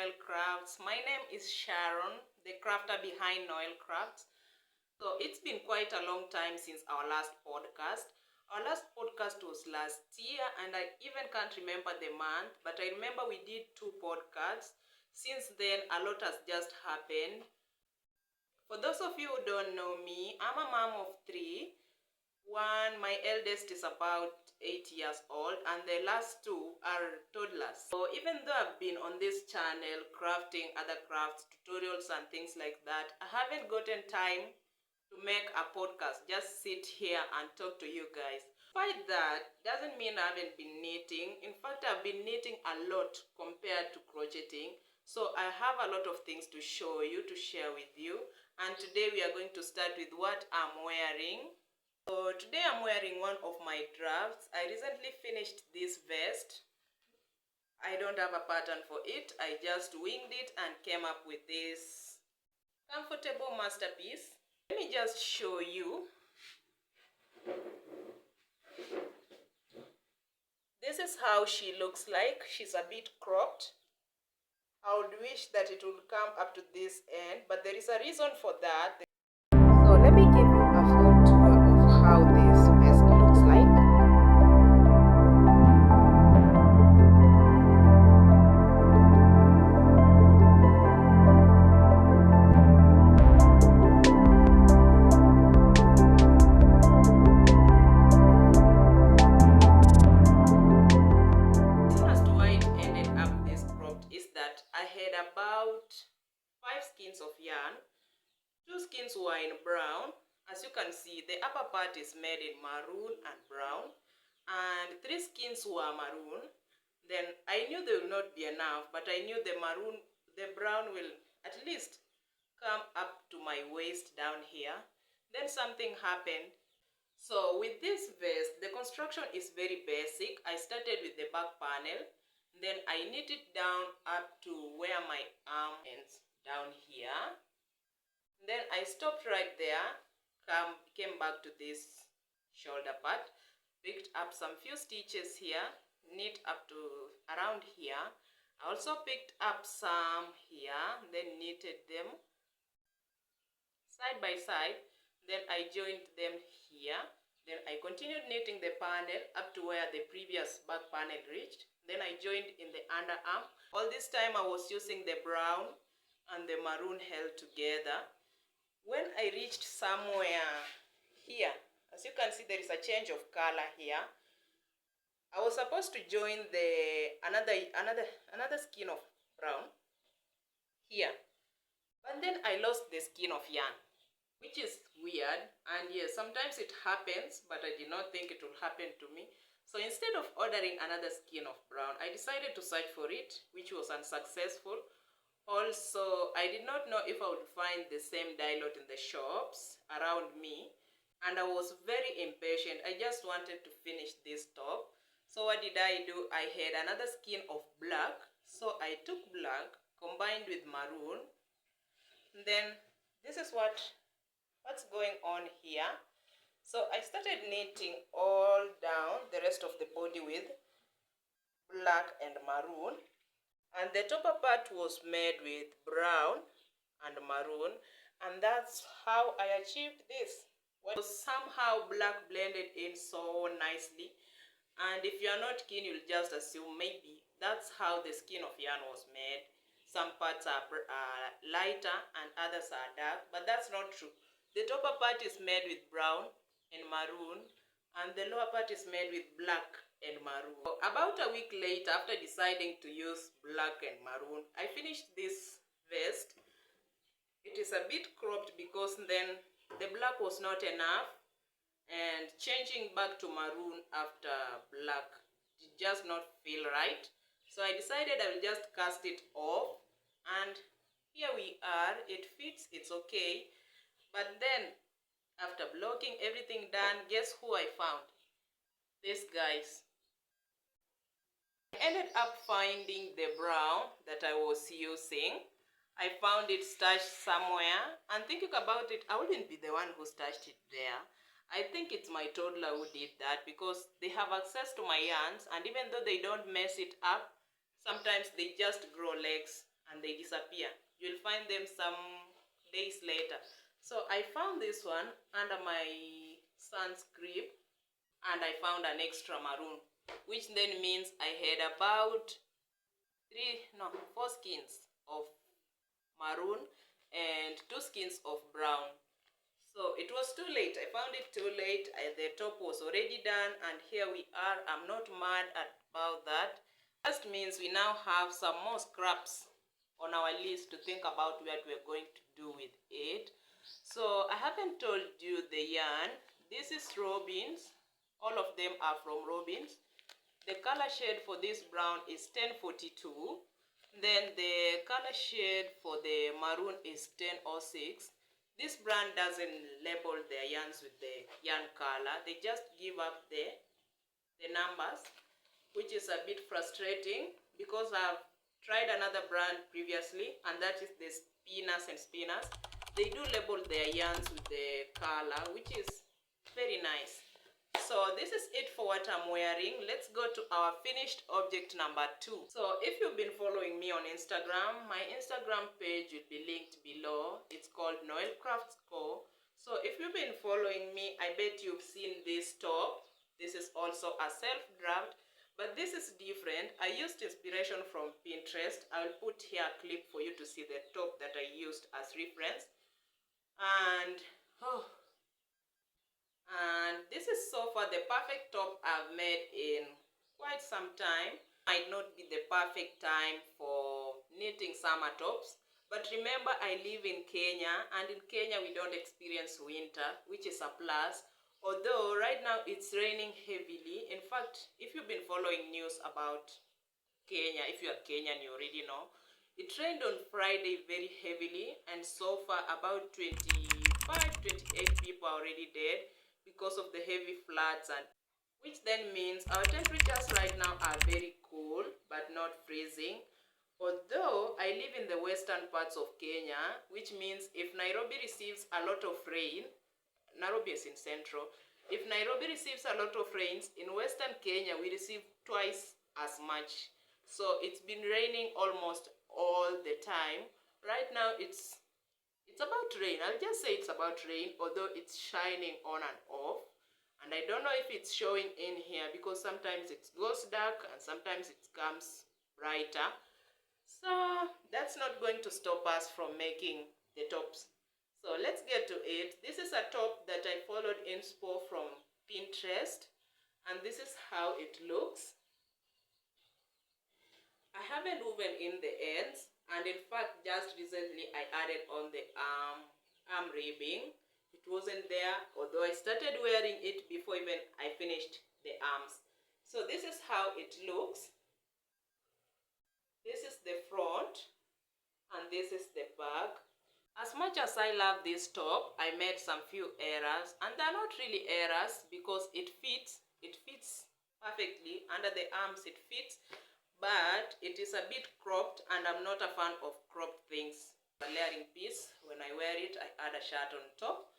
Noelcrafts. My name is Sharon, the crafter behind Noelcrafts. So it's been quite a long time since our last podcast. Our last podcast was last year and I even can't remember the month, but I remember we did 2 podcasts. Since then, a lot has just happened. For those of you who don't know me, I'm a mom of 3. My eldest is about 8 years old and the last 2 are toddlers. So even though I've been on this channel crafting other crafts, tutorials and things like that, I haven't gotten time to make a podcast, just sit here and talk to you guys. Despite that, doesn't mean I haven't been knitting. In fact, I've been knitting a lot compared to crocheting. So I have a lot of things to show you, to share with you. And today we are going to start with what I'm wearing. So today I'm wearing one of my drafts. I recently finished this vest. I don't have a pattern for it. I just winged it and came up with this comfortable masterpiece. Let me just show you. This is how she looks like. She's a bit cropped. I would wish that it would come up to this end, but there is a reason for that. So let me give you a full tour of how this vest looks like. As to why it ended up this cropped is that I had about 5 skeins of yarn. 2 skeins were in brown. As you can see, the upper part is made in maroon and brown, and 3 skeins were maroon. Then I knew they will not be enough, but I knew the brown will at least come up to my waist down here. Then something happened. So with this vest, the construction is very basic. I started with the back panel, then I knit it down up to where my arm ends down here. Then I stopped right there, came back to this shoulder part, picked up some few stitches here, knit up to around here. I also picked up some here, then knitted them side by side. Then I joined them here. Then I continued knitting the panel up to where the previous back panel reached. Then I joined in the underarm. All this time I was using the brown and the maroon held together. When I reached somewhere here, as you can see, there is a change of color here. I was supposed to join the another skein of brown here, but then I lost the skein of yarn, which is weird. And yes, sometimes it happens, but I did not think it would happen to me. So instead of ordering another skein of brown, I decided to search for it, which was unsuccessful. Also, I did not know if I would find the same dye lot in the shops around me, and I was very impatient. I just wanted to finish this top. So what did I do? I had another skein of black, so I took black combined with maroon. And then this is what's going on here. So I started knitting all down the rest of the body with black and maroon. And the topper part was made with brown and maroon, and that's how I achieved this. Well, somehow black blended in so nicely, and if you're not keen, you'll just assume maybe that's how the skein of yarn was made. Some parts are lighter and others are dark, but that's not true. The topper part is made with brown and maroon, and the lower part is made with black and maroon. So about a week later, after deciding to use black and maroon, I finished this vest. It is a bit cropped because then the black was not enough, and changing back to maroon after black did just not feel right. So I decided I will just cast it off, and here we are. It fits, it's okay. But then after blocking everything done, guess who I found? These guys. I ended up finding the brown that I was using. I found it stashed somewhere, and thinking about it, I wouldn't be the one who stashed it there. I think it's my toddler who did that, because they have access to my yarns, and even though they don't mess it up, sometimes they just grow legs and they disappear. You'll find them some days later. So I found this one under my son's crib, and I found an extra maroon, which then means I had about 4 skins of maroon and 2 skins of brown. So it was too late. I found it too late. The top was already done, and here we are. I'm not mad about that. Just means we now have some more scraps on our list to think about what we're going to do with it. So I haven't told you the yarn. This is Robins. All of them are from Robins. The color shade for this brown is 1042. Then the color shade for the maroon is 1006. This brand doesn't label their yarns with the yarn color. They just give up the numbers, which is a bit frustrating because I've tried another brand previously, and that is the Spinners and Spinners. They do label their yarns with the color, which is very nice. So this is it for what I'm wearing. Let's go to our finished object number 2. So if you've been following me on Instagram, my Instagram page will be linked below. It's called Noelcrafts Co. So if you've been following me, I bet you've seen this top. This is also a self-draft, but this is different. I used inspiration from Pinterest. I'll put here a clip for you to see the top that I used as reference. And this is so far the perfect top I've made in quite some time. Might not be the perfect time for knitting summer tops, but remember I live in Kenya, and in Kenya we don't experience winter, which is a plus. Although right now it's raining heavily. In fact, if you've been following news about Kenya, if you are Kenyan, you already know. It rained on Friday very heavily, and so far about 28 people are already dead because of the heavy floods, and which then means our temperatures right now are very cool but not freezing. Although I live in the western parts of Kenya, which means if Nairobi receives a lot of rain, Nairobi is in central. If Nairobi receives a lot of rains, in western Kenya we receive twice as much. So it's been raining almost all the time. Right now it's about rain. I'll just say it's about rain, although it's shining on and off. And I don't know if it's showing in here because sometimes it goes dark and sometimes it comes brighter. So that's not going to stop us from making the tops. So let's get to it. This is a top that I followed inspo from Pinterest, and this is how it looks. I haven't woven in the ends, and in fact just recently I added on the arm ribbing. It wasn't there, although I started wearing it before even I finished the arms. So this is how it looks. This is the front and this is the back. As much as I love this top, I made some few errors, and they're not really errors because it fits perfectly. Under the arms it fits, but it is a bit cropped, and I'm not a fan of cropped things. A layering piece, when I wear it, I add a shirt on top,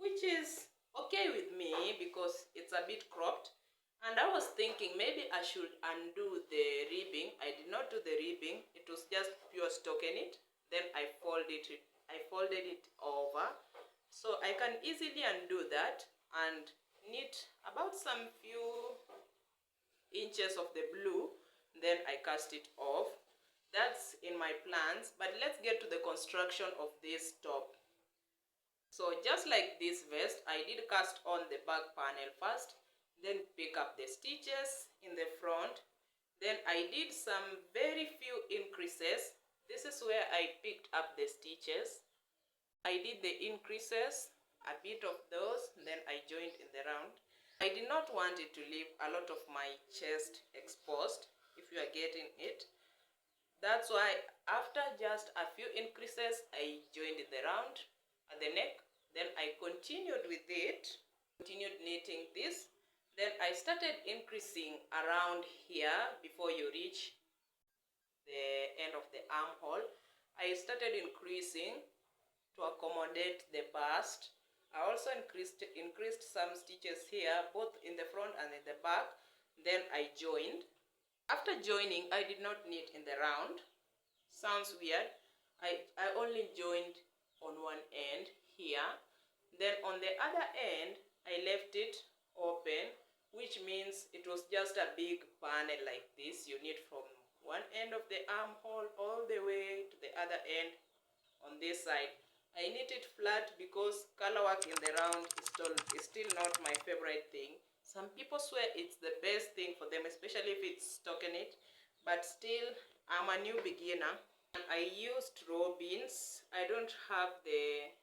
which is okay with me because it's a bit cropped. And I was thinking maybe I should undo the ribbing. I did not do the ribbing. It was just pure stockinette. Then I folded it over. So I can easily undo that and knit about some few inches of the blue. Then I cast it off. That's in my plans, but let's get to the construction of this top. So just like this vest, I did cast on the back panel first, then pick up the stitches in the front. Then I did some very few increases. This is where I picked up the stitches. I did the increases, a bit of those, then I joined in the round. I did not want it to leave a lot of my chest exposed, if you are getting it. That's why after just a few increases, I joined in the round at the neck. Then I continued with it, continued knitting this. Then I started increasing around here before you reach the end of the armhole. I started increasing to accommodate the bust. I also increased some stitches here, both in the front and in the back. Then I joined. After joining, I did not knit in the round. sounds weird. I only joined on one end here. Then on the other end, I left it open, which means it was just a big panel like this. You need from one end of the armhole all the way to the other end on this side. I knit it flat because color work in the round is still not my favorite thing. Some people swear it's the best thing for them, especially if it's stockinette, but still, I'm a new beginner. I used robins. I don't have the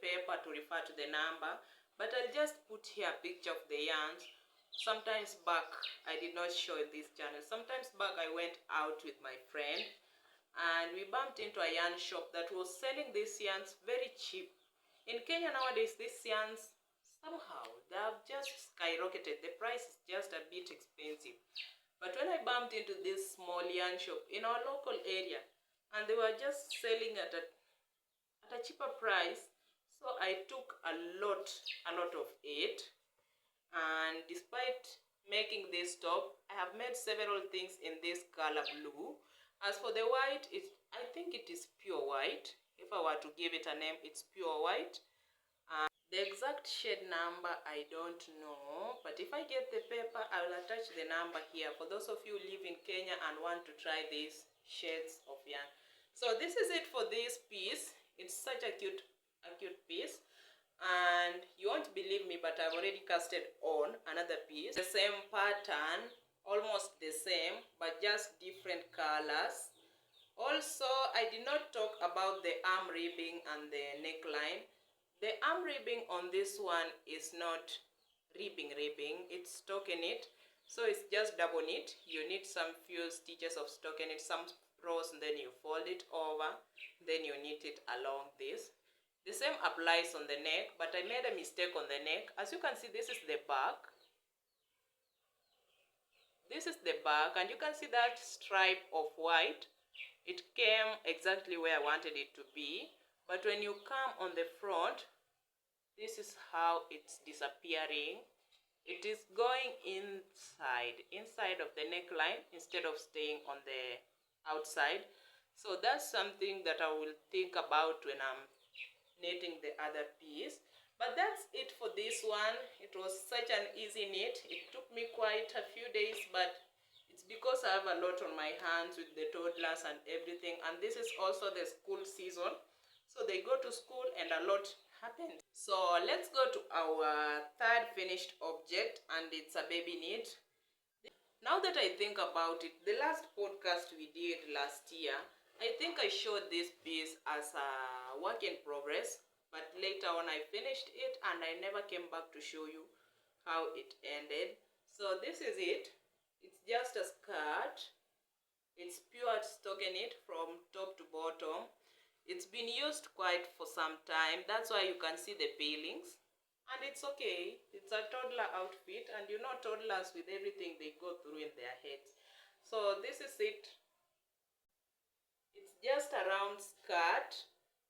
paper to refer to the number, but I'll just put here a picture of the yarns. Sometimes back, I did not show in this channel. Sometimes back, I went out with my friend and we bumped into a yarn shop that was selling these yarns very cheap. In Kenya nowadays, these yarns, somehow, they have just skyrocketed. The price is just a bit expensive. But when I bumped into this small yarn shop in our local area, and they were just selling at a cheaper price, so I took a lot of it. And despite making this top, I have made several things in this color blue. As for the white, I think it is pure white. If I were to give it a name, it's pure white. The exact shade number, I don't know, but if I get the paper, I will attach the number here for those of you who live in Kenya and want to try these shades of yarn. So this is it for this piece. It's such a cute piece, and you won't believe me, but I've already casted on another piece. The same pattern, almost the same, but just different colors. Also, I did not talk about the arm ribbing and the neckline. The arm ribbing on this one is not ribbing, it's stockinette. So it's just double knit. You knit some few stitches of stockinette, some rows, and then you fold it over, then you knit it along this. The same applies on the neck, but I made a mistake on the neck. As you can see, this is the back. This is the back, and you can see that stripe of white. It came exactly where I wanted it to be. But when you come on the front, this is how it's disappearing. It is going inside of the neckline instead of staying on the outside. So that's something that I will think about when I'm knitting the other piece. But that's it for this one. It was such an easy knit. It took me quite a few days, but it's because I have a lot on my hands with the toddlers and everything. And this is also the school season. So they go to school and a lot happens. So let's go to our third finished object, and it's a baby knit. Now that I think about it, the last podcast we did last year, I think I showed this piece as a work in progress, but later on I finished it and I never came back to show you how it ended. So this is it. It's just a skirt. It's pure stockinette from top to bottom. It's been used quite for some time. That's why you can see the peelings. And it's okay. It's a toddler outfit. And you know toddlers with everything they go through in their heads. So this is it. It's just a round skirt.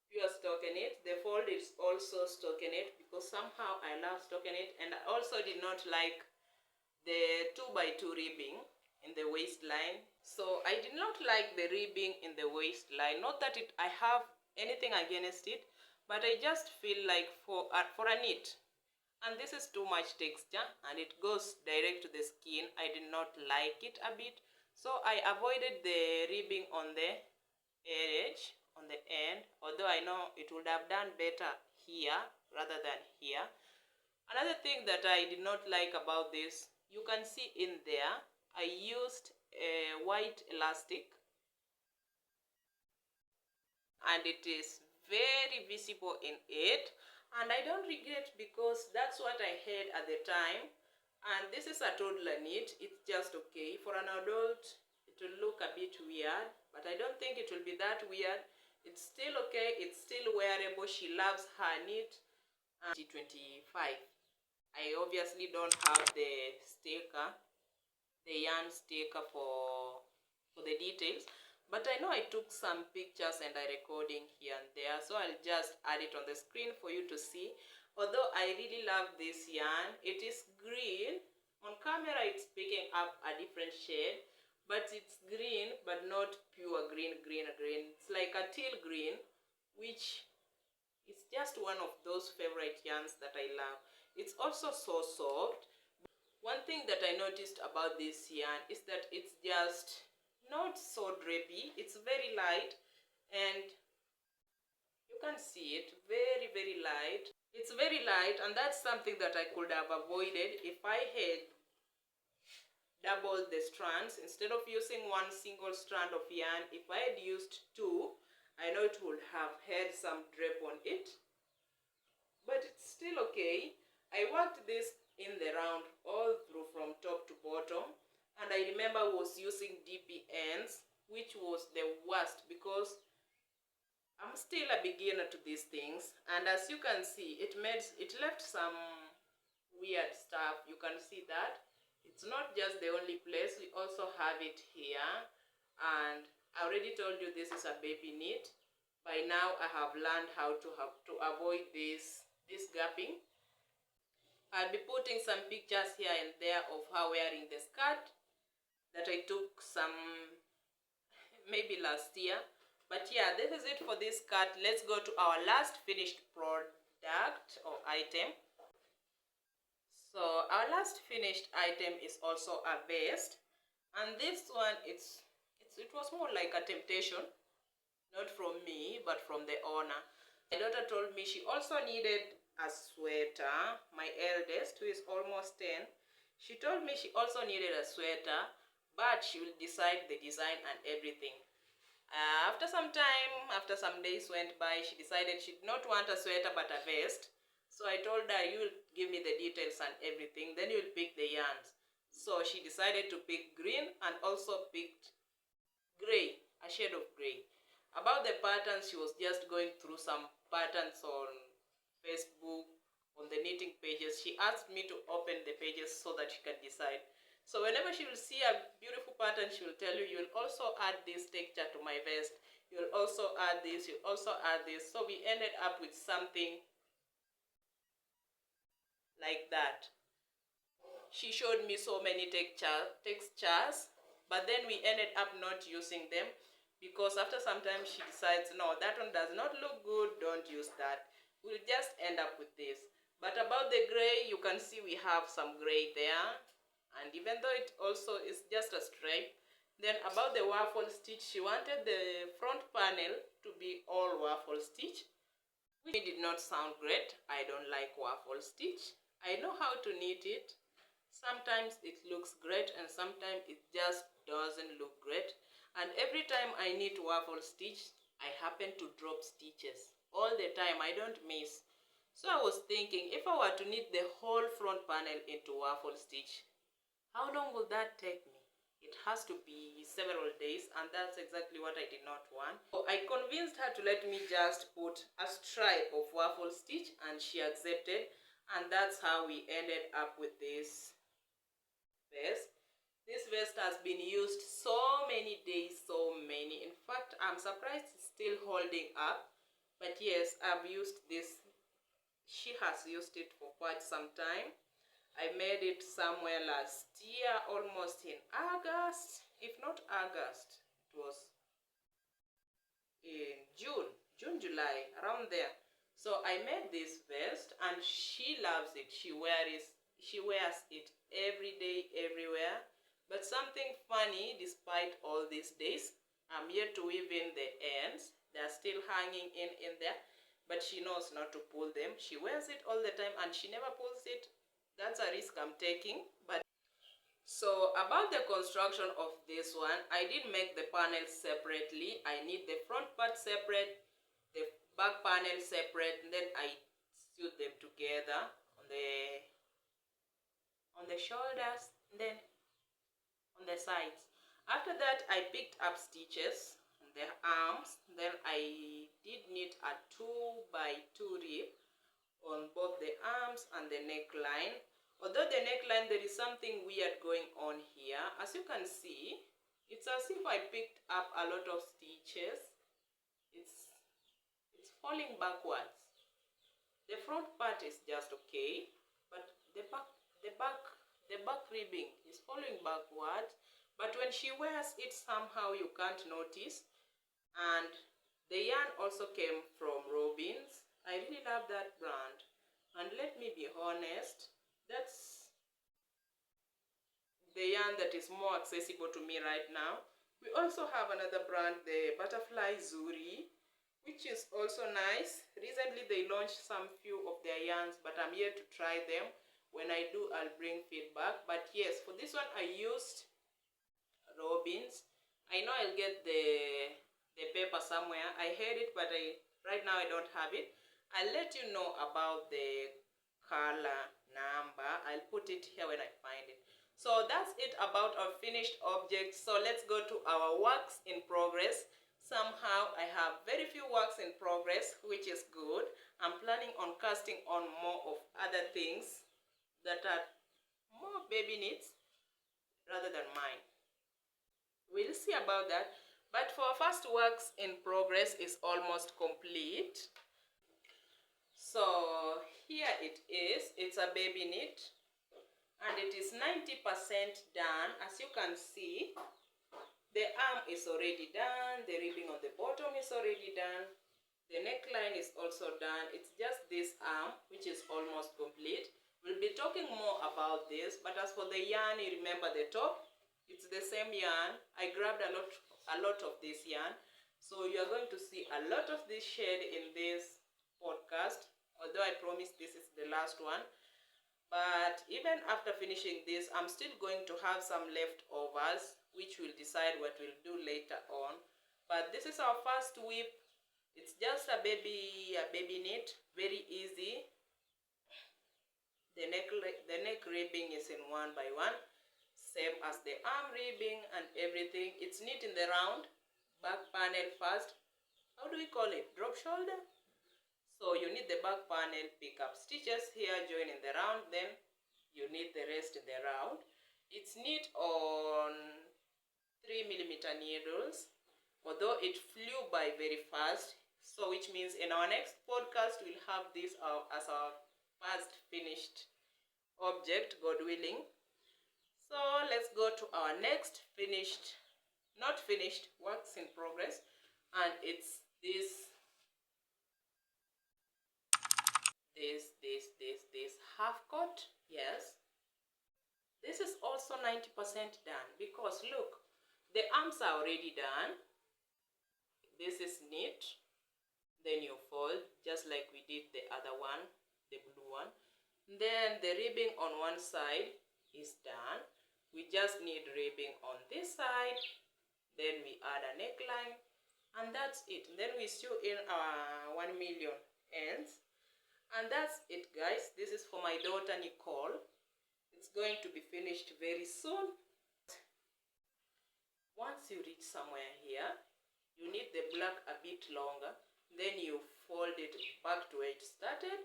Pure stockinette. The fold is also stockinette because somehow I love stockinette. And I also did not like the 2x2 ribbing in the waistline. So I did not like the ribbing in the waistline. Not that I have anything against it, but I just feel like for a knit, and this is too much texture and it goes direct to the skin. I did not like it a bit, so I avoided the ribbing on the edge, on the end, although I know it would have done better here rather than here. Another thing that I did not like about this, you can see in there, I used a white elastic and it is very visible in it, and I don't regret because that's what I had at the time. And this is a toddler knit. It's just okay. For an adult it will look a bit weird, but I don't think it will be that weird. It's still okay. It's still wearable. She loves her knit. 2025. I obviously don't have the sticker, the yarn sticker for the details, but I know I took some pictures and I recording here and there, so I'll just add it on the screen for you to see. Although I really love this yarn, it is green. On camera it's picking up a different shade, but it's green, but not pure green. It's like a teal green, which is just one of those favorite yarns that I love. It's also so soft. One thing that I noticed about this yarn is that it's just not so drapey. It's very light, and you can see it, very light. It's very light, and that's something that I could have avoided if I had doubled the strands. Instead of using one single strand of yarn, if I had used two, I know it would have had some drape on it, but it's still okay. I worked this in the round all through from top to bottom, and I remember I was using DP ends, which was the worst because I'm still a beginner to these things, and as you can see, it left some weird stuff. You can see that it's not just the only place, we also have it here. And I already told you this is a baby knit. By now I have learned how to avoid this gapping. I'll be putting some pictures here and there of her wearing the skirt that I took some maybe last year. But yeah, this is it for this skirt. Let's go to our last finished product or item. So our last finished item is also a vest, and this one it was more like a temptation, not from me but from the owner. My daughter told me she also needed a sweater. My eldest, who is almost 10, she told me she also needed a sweater, but she will decide the design and everything. After some time, after some days went by, she decided she did not want a sweater but a vest. So I told her, you will give me the details and everything, then you will pick the yarns. So she decided to pick green and also picked gray, a shade of gray. About the patterns, she was just going through some patterns on Facebook, on the knitting pages. She asked me to open the pages so that she can decide. So whenever she will see a beautiful pattern, she will tell you, you will also add this texture to my vest. You will also add this, you will also add this. So we ended up with something like that. She showed me so many textures, but then we ended up not using them because after some time she decides, no, that one does not look good, don't use that. We'll just end up with this. But about the gray, you can see we have some gray there. And even though it also is just a stripe, then about the waffle stitch, she wanted the front panel to be all waffle stitch, which did not sound great. I don't like waffle stitch. I know how to knit it. Sometimes it looks great and sometimes it just doesn't look great. And every time I knit waffle stitch, I happen to drop stitches. All the time, I don't miss. So I was thinking, if I were to knit the whole front panel into waffle stitch, how long will that take me? It has to be several days, and that's exactly what I did not want. So I convinced her to let me just put a stripe of waffle stitch, and she accepted, and that's how we ended up with this vest. This vest has been used so many days, so many. In fact, I'm surprised it's still holding up. But yes, I've used this. She has used it for quite some time. I made it somewhere last year, almost in August. If not August, it was in June, July, around there. So I made this vest and she loves it. She wears it every day, everywhere. But something funny, despite all these days, I'm yet to weave in the ends. They're still hanging in there, but she knows not to pull them. She wears it all the time and she never pulls it. That's a risk I'm taking. But so about the construction of this one, I did make the panels separately. I knit the front part separate, the back panel separate, and then I sewed them together on the shoulders and then on the sides. After that, I picked up stitches on the arms. Then I did knit a 2x2 rib on both the arms and the neckline. Although the neckline, there is something weird going on here. As you can see, it's as if I picked up a lot of stitches. It's falling backwards. The front part is just okay, but the back ribbing is falling backwards. But when when she wears it, somehow you can't notice. And the yarn also came from Robins. I really love that brand. And let me be honest, that's the yarn that is more accessible to me right now. We also have another brand, the Butterfly Zuri, which is also nice. Recently they launched some few of their yarns, but I'm yet to try them. When I do, I'll bring feedback. But yes, for this one I used Robins. I know I'll get the paper somewhere. I had it, but right now I don't have it. I'll let you know about the color number. I'll put it here when I find it. So that's it about our finished object. So let's go to our works in progress. Somehow I have very few works in progress, which is good. I'm planning on casting on more of other things that are more baby knits rather than mine. We'll see about that. But for our first works in progress is almost complete. So here it is. It's a baby knit. And it is 90% done. As you can see, the arm is already done, the ribbing on the bottom is already done, the neckline is also done. It's just this arm which is almost complete. We'll be talking more about this, but as for the yarn, you remember the top, it's the same yarn. I grabbed a lot of this yarn, so you are going to see a lot of this shade in this podcast, although I promise this is the last one. But even after finishing this, I'm still going to have some leftovers, which we'll decide what we'll do later on. But this is our first whip. It's just a baby knit, very easy. The neck ribbing is in 1 by 1, same as the arm ribbing and everything. It's knit in the round, back panel first. How do we call it? Drop shoulder? So you need the back panel, pick up stitches here, join in the round, then you knit the rest in the round. It's knit on 3mm needles, although it flew by very fast. So which means in our next podcast, we'll have this as our first finished object, God willing. So let's go to our next not finished, works in progress. And it's this half coat. Yes, this is also 90% done, because look, the arms are already done. This is knit, then you fold just like we did the other one, the blue one. Then the ribbing on one side is done. We just need ribbing on this side, then we add a neckline, and that's it. Then we sew in our 1 million ends. And that's it, guys. This is for my daughter Nicole. It's going to be finished very soon. Once you reach somewhere here, you need the black a bit longer. Then you fold it back to where it started.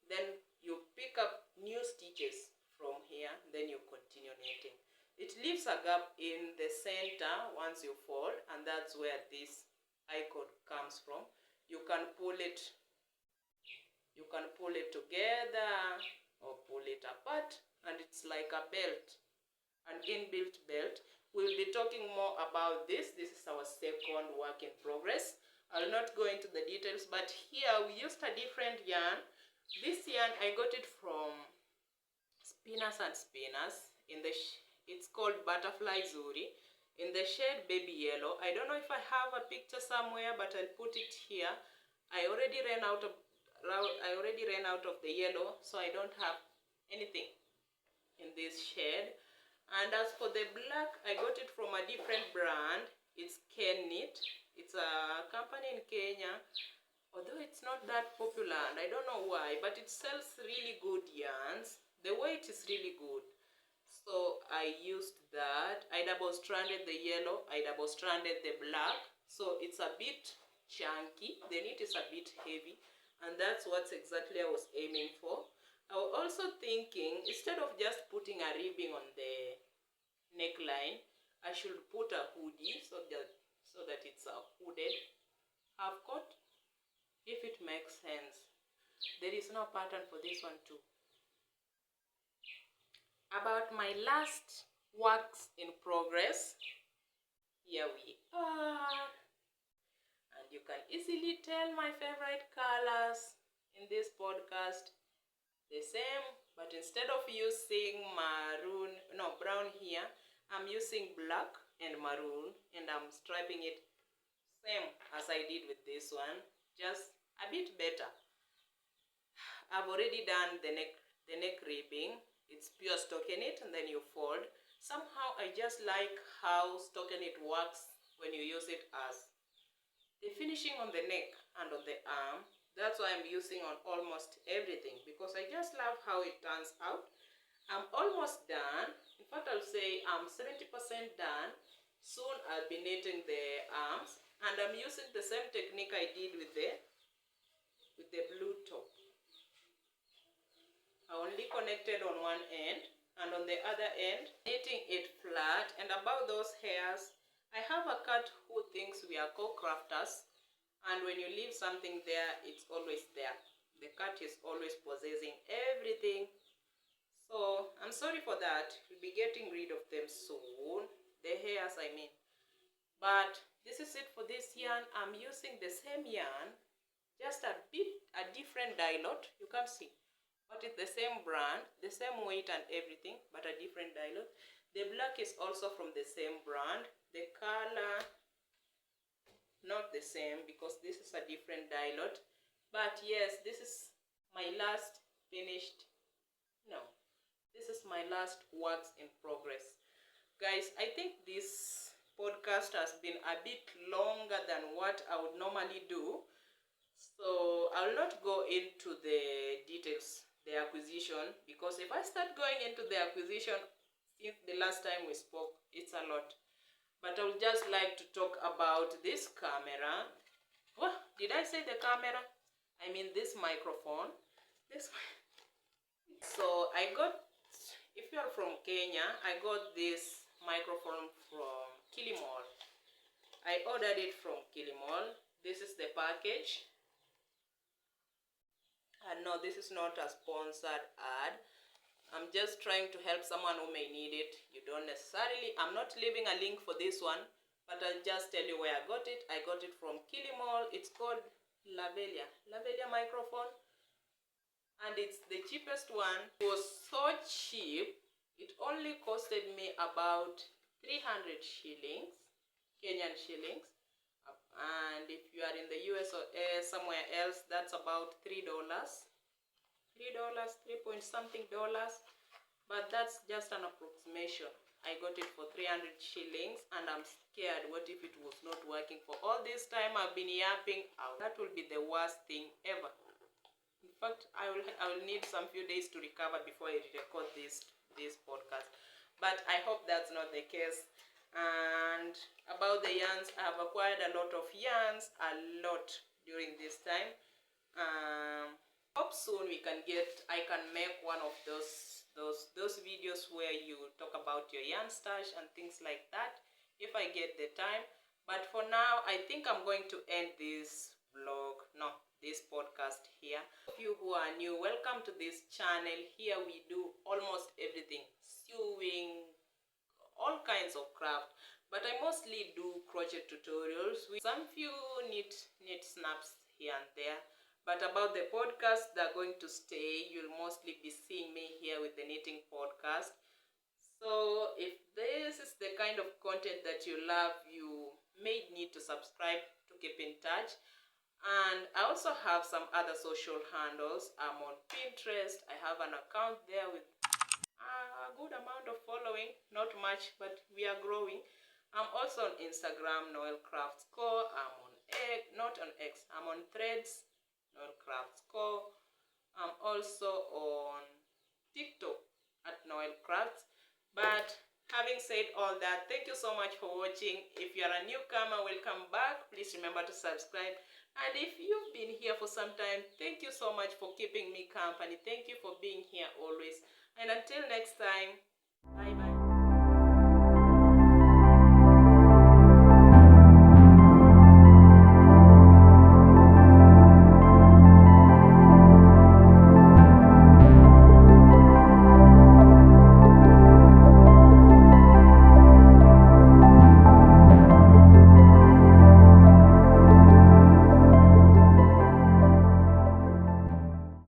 Then you pick up new stitches from here. Then you continue knitting. It leaves a gap in the center once you fold, and that's where this icon comes from. You can pull it together or pull it apart, and it's like a belt, an inbuilt belt. We'll be talking more about this. This is our second work in progress. I'll not go into the details, but here we used a different yarn. This yarn, I got it from Spinners and Spinners. It's called Butterfly Zuri, in the shade baby yellow. I don't know if I have a picture somewhere, but I'll put it here. I already ran out of the yellow, so I don't have anything in this shade. And as for the black, I got it from a different brand. It's knit. It's a company in Kenya, although it's not that popular, and I don't know why, but it sells really good yarns. The weight is really good, so I used that. I double stranded the yellow, I double stranded the black, so it's a bit chunky. The knit is a bit heavy, and that's what exactly I was aiming for. I was also thinking, instead of just putting a ribbing on the neckline, I should put a hoodie so that it's a hooded half coat, if it makes sense. There is no pattern for this one too. About my last works in progress, Here we are. And you can easily tell my favorite colors in this podcast. The same, but instead of using brown here, I'm using black and maroon, and I'm striping it same as I did with this one, just a bit better. I've already done the neck ribbing. It's pure stockinette, and then you fold. Somehow I just like how stockinette works when you use it as the finishing on the neck and on the arm. That's why I'm using on almost everything, because I just love how it turns out. I'm almost done. In fact, I'll say I'm 70% done. Soon I'll be knitting the arms, and I'm using the same technique I did with the blue top. I only connected on one end, and on the other end, knitting it flat. And about those hairs, I have a cat who thinks we are co-crafters, and when you leave something there, it's always there. The cat is always possessing everything. So I'm sorry for that. We'll be getting rid of them soon. The hairs, I mean. But this is it for this yarn. I'm using the same yarn, just a different dye lot. You can see. But it's the same brand, the same weight and everything, but a different dye lot. The black is also from the same brand. The color, not the same, because this is a different dye lot. But yes, this is my last finished, this is my last works in progress. Guys, I think this podcast has been a bit longer than what I would normally do. So I'll not go into the details, the acquisition, because if I start going into the acquisition, since the last time we spoke, it's a lot. But I would just like to talk about this camera. Oh, did I say the camera? I mean this microphone. So I got, if you're from Kenya, I got this microphone from Kilimall. I ordered it from Kilimall. This is the package. And no, this is not a sponsored ad. I'm just trying to help someone who may need it. You don't necessarily, I'm not leaving a link for this one, but I'll just tell you where I got it. I got it from Kilimall. It's called Lavalier microphone. And it's the cheapest one. It was so cheap. It only costed me about 300 shillings, Kenyan shillings. And if you are in the US or somewhere else, that's about $3. $3, 3 point something dollars. But that's just an approximation. I got it for 300 shillings, and I'm scared. What if it was not working? For all this time I've been yapping out. That will be the worst thing ever. In fact, I will need some few days to recover before I record this podcast. But I hope that's not the case. And about the yarns, I have acquired a lot of yarns, during this time. Hope soon I can make one of those videos where you talk about your yarn stash and things like that, if I get the time. But for now, I think I'm going to end this podcast here. If you who are new, welcome to this channel. Here we do almost everything, sewing, all kinds of craft, but I mostly do crochet tutorials with some few knit snaps here and there. But about the podcast, they're going to stay. You'll mostly be seeing me here with the knitting podcast. So if this is the kind of content that you love, you may need to subscribe to keep in touch. And I also have some other social handles. I'm on Pinterest. I have an account there with a good amount of following. Not much, but we are growing. I'm also on Instagram, Noelcrafts Co. I'm on I'm on Threads, Noelcrafts Co. I'm also on TikTok at Noelcrafts. But having said all that, thank you so much for watching. If you're a newcomer, welcome back. Please remember to subscribe. And if you've been here for some time, thank you so much for keeping me company. Thank you for being here always. And until next time, bye.